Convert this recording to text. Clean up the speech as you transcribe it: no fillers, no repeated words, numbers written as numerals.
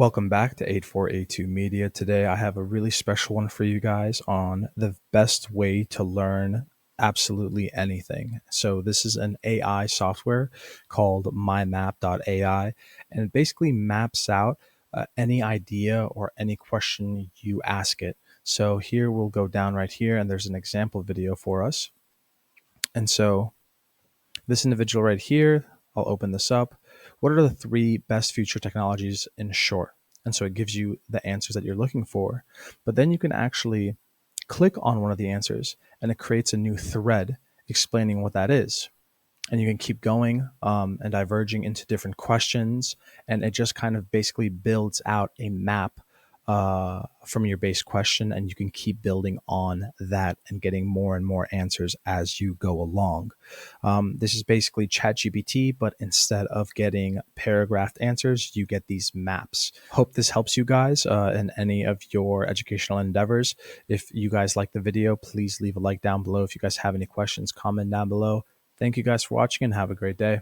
Welcome back to 8482 Media. Today I have a really special one for you guys on the best way to learn absolutely anything. So this is an AI software called Mymap.ai, and it basically maps out any idea or any question you ask it. So here we'll go down right here, and there's an example video for us. And so this individual right here, I'll open this up. What are the three best future technologies in short? And so it gives you the answers that you're looking for. But then you can actually click on one of the answers and it creates a new thread explaining what that is. And you can keep going and diverging into different questions. And it just kind of basically builds out a map from your base question, and you can keep building on that and getting more and more answers as you go along. This is basically ChatGPT, but instead of getting paragraphed answers, you get these maps. Hope this helps you guys in any of your educational endeavors. If you guys like the video, please leave a like down below. If you guys have any questions, comment down below. Thank you guys for watching and have a great day.